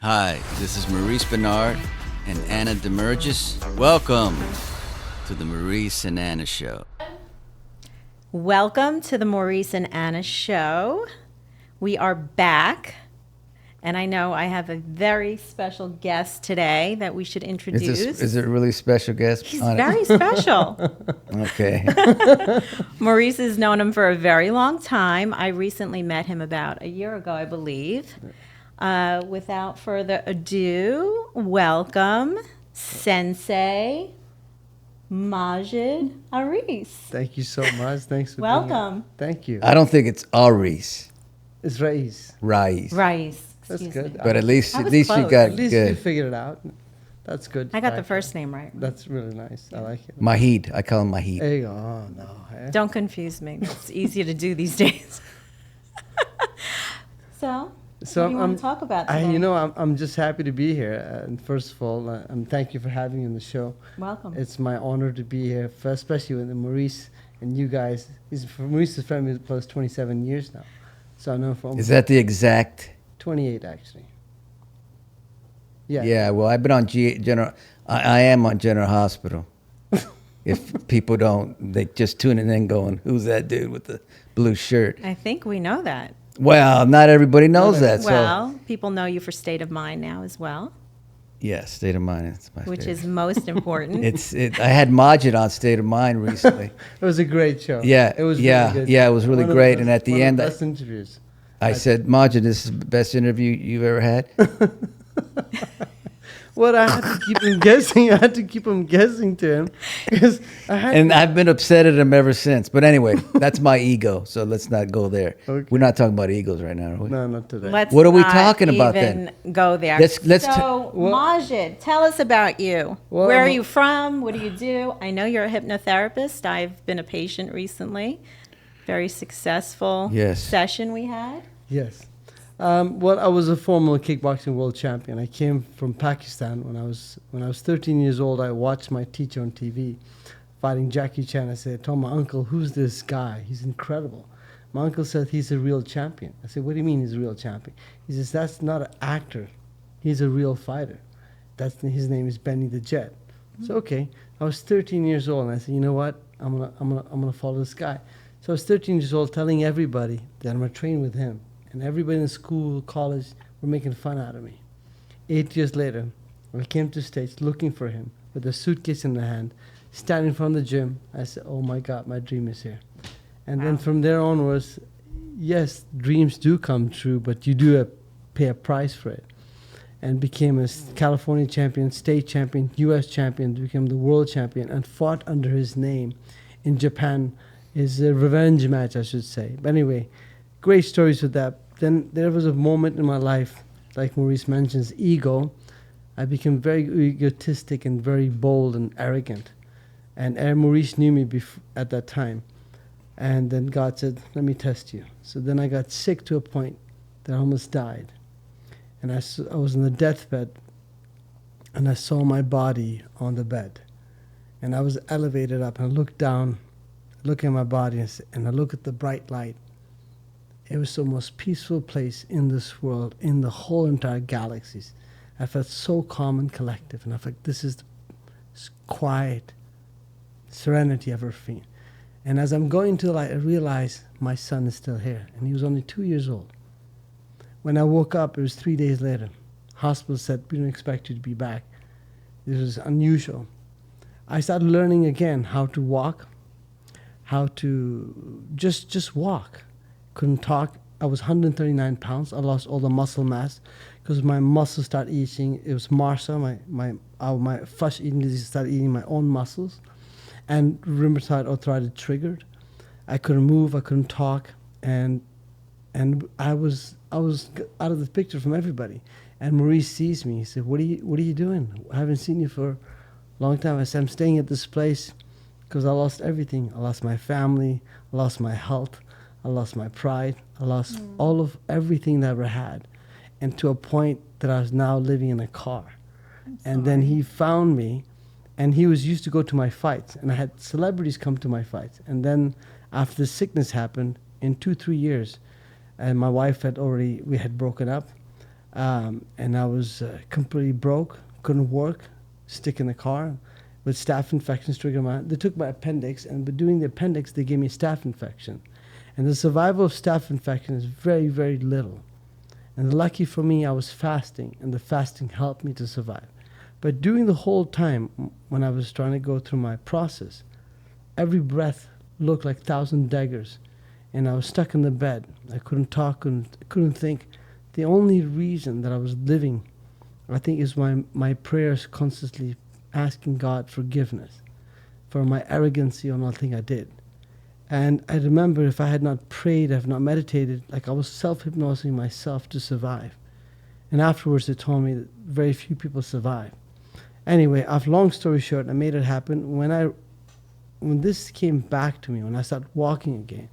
Hi, this is Maurice, Benard, and Anna Damergis. Welcome to the Maurice and Anna Show. Welcome to the Maurice and Anna Show. We are back, and I know I have a very special guest today that we should introduce. Is it a really special guest? He's very special. Okay. Maurice has known him for a very long time. I recently met him about a year ago, I believe. Without further ado, welcome Sensei Majid Raees. Thank you so much. Thanks for welcome. Being here. Thank you. I don't think it's Raees. It's Raees. Raees. That's good. But at least you close. got At least good. you figured it out. That's good. I got the first name right. That's really nice. I like it. Mahid. I call him Mahid. There you go. Oh, no. Eh? Don't confuse me. It's easy to do these days. So what do you want to talk about today? I'm just happy to be here. And first of all, thank you for having me on the show. Welcome. It's my honor to be here, especially with Maurice and you guys. Maurice is friend with plus 27 years now. So I know for Is that the exact? 28, actually. Yeah. Yeah, well, I've been on General. I am on General Hospital. If people don't, they just tune in and going, who's that dude with the blue shirt? I think we know that. Well, not everybody knows that. Well, people know you for State of Mind now as well. Yeah, State of Mind is my which favorite. is most important. I had Majid on State of Mind recently. It was a great show. Yeah, it was yeah, really good. yeah, it was really great. And at the end, best interviews. I said, Majid, this is the best interview you've ever had. Well, I had to keep him guessing. I had to keep him guessing to him because I've been upset at him ever since. But anyway, that's my ego. So let's not go there. Okay. We're not talking about egos right now, are we? No, not today. What are we talking about then? then? Go there. Majid, tell us about you. Well, where are you from? What do you do? I know you're a hypnotherapist. I've been a patient recently. Very successful session we had. Yes. Well, I was a former kickboxing world champion. I came from Pakistan when I was 13 years old. I watched my teacher on TV fighting Jackie Chan. I told my uncle, "Who's this guy? He's incredible." My uncle said, "He's a real champion." I said, "What do you mean he's a real champion?" He says, "That's not an actor. He's a real fighter. His name is Benny the Jet." So okay, I was 13 years old, and I said, "You know what? I'm gonna follow this guy." So I was 13 years old, telling everybody that I'm gonna train with him. And everybody in school, college, were making fun out of me. 8 years later, I came to the States looking for him with a suitcase in the hand, standing in front of the gym. I said, "Oh my God, my dream is here." And then from there onwards, yes, dreams do come true, but you do pay a price for it. And became a California champion, state champion, U.S. champion, became the world champion, and fought under his name in Japan. Is a revenge match, I should say. But anyway, great stories with that. Then there was a moment in my life, like Maurice mentions, ego. I became very egotistic and very bold and arrogant. And Maurice knew me at that time. And then God said, "Let me test you." So then I got sick to a point that I almost died. And I was in the deathbed, and I saw my body on the bed. And I was elevated up, and I looked down, looking at my body, and I looked at the bright light. It was the most peaceful place in this world, in the whole entire galaxies. I felt so calm and collective, and I felt this is the quiet serenity I've ever felt. And as I'm going to the light, I realized my son is still here, and he was only 2 years old. When I woke up, it was 3 days later. Hospital said, "We don't expect you to be back." This was unusual. I started learning again how to walk, how to just walk. Couldn't talk. I was 139 pounds. I lost all the muscle mass because my muscles started eating. It was MRSA, my flesh eating disease started eating my own muscles, and rheumatoid arthritis triggered. I couldn't move. I couldn't talk, and I was out of the picture from everybody. And Maurice sees me. He said, "What are you doing? I haven't seen you for a long time." I said, "I'm staying at this place because I lost everything. I lost my family. I lost my health. I lost my pride. I lost all of everything that I ever had. And to a point that I was now living in a car." And then he found me, and he was used to go to my fights. And I had celebrities come to my fights. And then after the sickness happened, in 2-3 years, and my wife we had broken up, And I was completely broke, couldn't work, stick in the car with staph infections triggering my. They took my appendix, and by doing the appendix, they gave me a staph infection. And the survival of staph infection is very, very little. And lucky for me, I was fasting, and the fasting helped me to survive. But during the whole time, when I was trying to go through my process, every breath looked like 1,000 daggers. And I was stuck in the bed. I couldn't talk, couldn't think. The only reason that I was living, I think, is my prayers constantly asking God forgiveness for my arrogancy on all things I did. And I remember if I had not prayed, I have not meditated, like I was self-hypnosing myself to survive. And afterwards they told me that very few people survive. Anyway, long story short, I made it happen. When this came back to me, when I started walking again,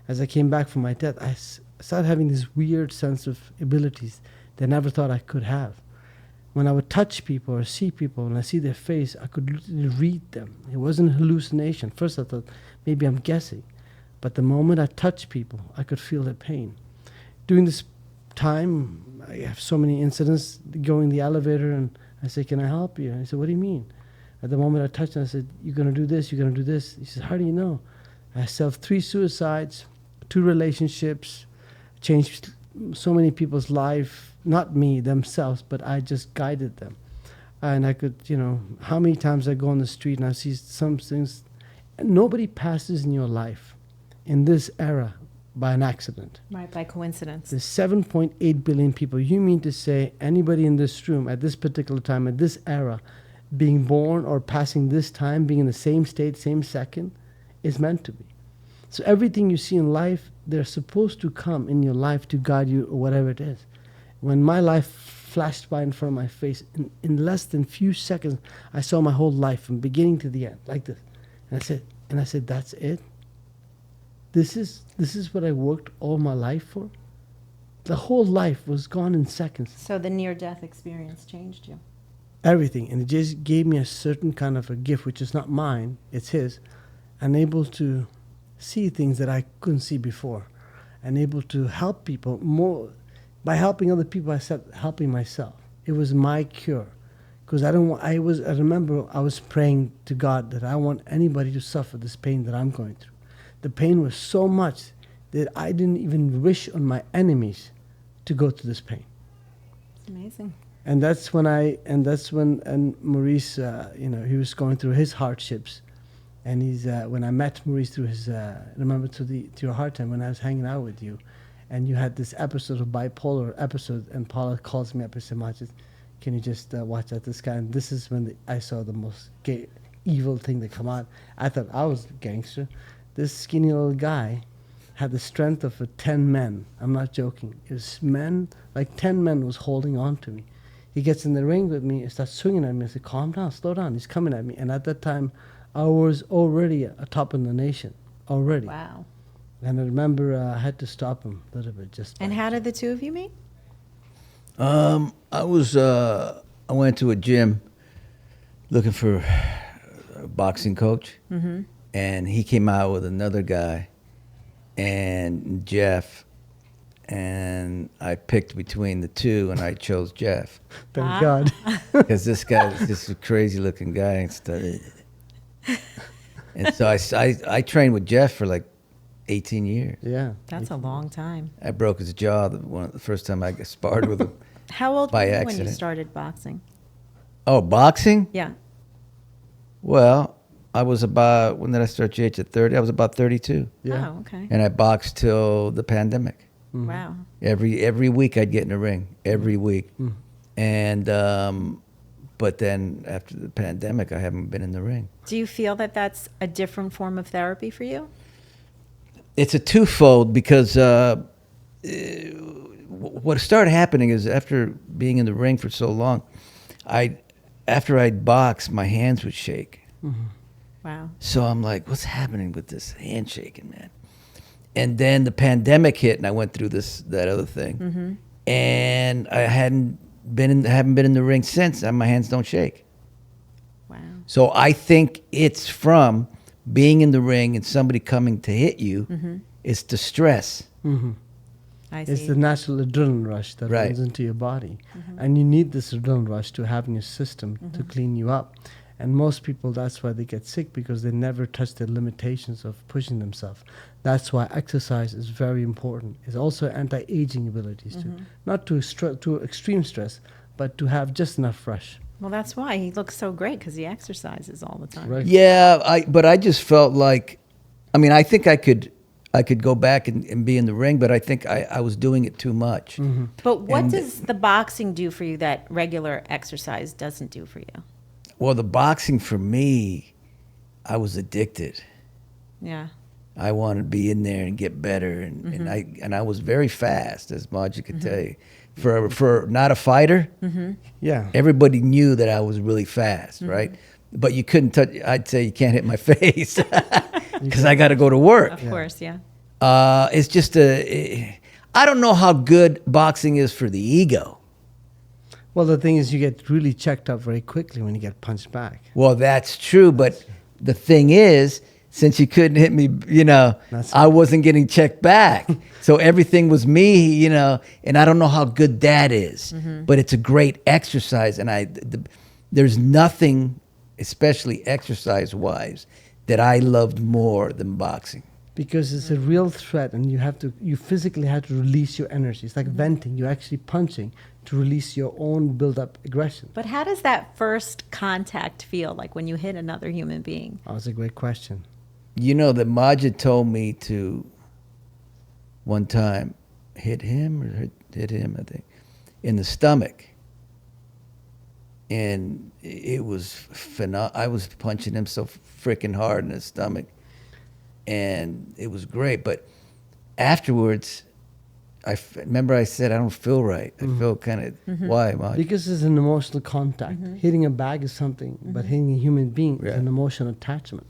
as I came back from my death, I started having this weird sense of abilities that I never thought I could have. When I would touch people or see people, and I see their face, I could literally read them. It wasn't a hallucination. First I thought, maybe I'm guessing. But the moment I touched people, I could feel their pain. During this time, I have so many incidents, going in the elevator, and I say, can I help you? And he said, what do you mean? At the moment I touched him, I said, you're going to do this, you're going to do this. He said, how do you know? I still have 3 suicides, 2 relationships, changed so many people's life, not me, themselves, but I just guided them. And I could, how many times I go on the street and I see some things. Nobody passes in your life in this era by an accident. Right, by coincidence. There's 7.8 billion people. You mean to say anybody in this room at this particular time, at this era, being born or passing this time, being in the same state, same second, is meant to be. So everything you see in life, they're supposed to come in your life to guide you or whatever it is. When my life flashed by in front of my face, in less than few seconds, I saw my whole life from beginning to the end, like this. And I said, that's it? This is what I worked all my life for? The whole life was gone in seconds. So the near-death experience changed you. Everything. And it just gave me a certain kind of a gift, which is not mine, it's his. I'm able to see things that I couldn't see before. And able to help people more. By helping other people, I started helping myself. It was my cure. Because I remember I was praying to God that I don't want anybody to suffer this pain that I'm going through. The pain was so much that I didn't even wish on my enemies to go through this pain. It's amazing. And that's when Maurice, he was going through his hardships. And when I met Maurice through his, to your hard time when I was hanging out with you, and you had this episode of bipolar episode, and Paula calls me up and said, Majid, can you just watch out this guy? And this is when I saw the most evil thing that come out. I thought I was a gangster. This skinny little guy had the strength of 10 men. I'm not joking. It was men, like 10 men was holding on to me. He gets in the ring with me and starts swinging at me. I said, calm down, slow down. He's coming at me. And at that time, I was already atop in the nation, already. Wow. And I remember I had to stop him a little bit. And how did the two of you meet? I went to a gym looking for a boxing coach, and he came out with another guy, and Jeff, and I picked between the two, and I chose Jeff. Thank God. Because this guy was just a crazy looking guy and stuff. And so I trained with Jeff for like 18 years. Yeah. That's a long time. I broke his jaw the first time I sparred with him. How old by were you accident. when you started boxing? Oh, boxing? Yeah. Well, I was about, when did I start GH at 30? I was about 32. Yeah. Oh, okay. And I boxed till the pandemic. Wow. Every week I'd get in the ring, every week. And, but then after the pandemic, I haven't been in the ring. Do you feel that that's a different form of therapy for you? It's a twofold because what started happening is after being in the ring for so long, after I'd box, my hands would shake. Wow. So I'm like, what's happening with this handshaking, man? And then the pandemic hit, and I went through that other thing, and I haven't been in the ring since, and my hands don't shake. Wow. So I think it's from being in the ring and somebody coming to hit you. It's the stress. I It's see. the natural adrenaline rush that Right. runs into your body. And you need this adrenaline rush to have in your system to clean you up. And most people, that's why they get sick, because they never touch the limitations of pushing themselves. That's why exercise is very important. It's also anti-aging abilities too. Not to extreme stress, but to have just enough rush. Well, that's why he looks so great, because he exercises all the time. Right. Yeah, but I just felt like, I mean, I think I could go back and be in the ring, but I think I was doing it too much. But what And- does the boxing do for you that regular exercise doesn't do for you? Well, the boxing for me, I was addicted. Yeah. I wanted to be in there and get better, and I was very fast, as Majid could tell you. For not a fighter, Yeah. everybody knew that I was really fast, right? But you couldn't touch. I'd say you can't hit my face because I got to go to work. Of course, yeah. It's just I don't know how good boxing is for the ego. Well, the thing is, you get really checked up very quickly when you get punched back. Well, that's true, but the thing is, since you couldn't hit me, That's I wasn't getting checked back. So everything was me, and I don't know how good that is. But it's a great exercise, and there's nothing, especially exercise-wise, that I loved more than boxing. Because it's a real threat, and you physically have to release your energy. It's like venting. You're actually punching to release your own build-up aggression. But how does that first contact feel, like when you hit another human being? Oh, that's a great question. You know that Majid told me to one time hit him, I think, in the stomach. And it was phenomenal. I was punching him so freaking hard in the stomach. And it was great. But afterwards, remember I said I don't feel right. I feel kind of, why, Majid? Because it's an emotional contact. Hitting a bag is something, but hitting a human being is an emotional attachment.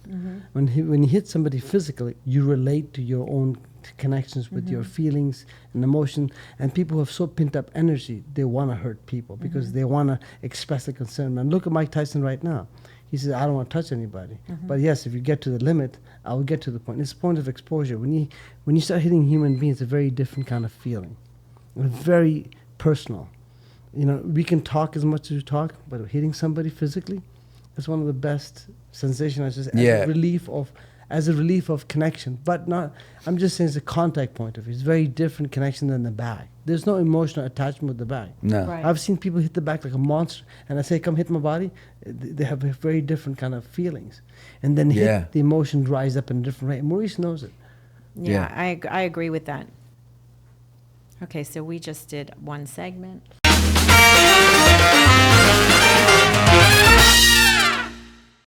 When you hit somebody physically, you relate to your own connections with your feelings and emotion. And people who have so pent up energy, they want to hurt people because they want to express a concern. And look at Mike Tyson right now. He says, I don't want to touch anybody. But yes, if you get to the limit, I will get to the point. It's a point of exposure. When you start hitting human beings, it's a very different kind of feeling. It's very personal. We can talk as much as we talk, but hitting somebody physically is one of the best sensations as a relief of connection. But not, I'm just saying it's a contact point of view. It's a very different connection than the bag. There's no emotional attachment with the bag. No. Right. I've seen people hit the back like a monster, and I say, come hit my body. They have a very different kind of feelings. And then the emotion rise up in a different way. Maurice knows it. Yeah, I agree with that. Okay, so we just did one segment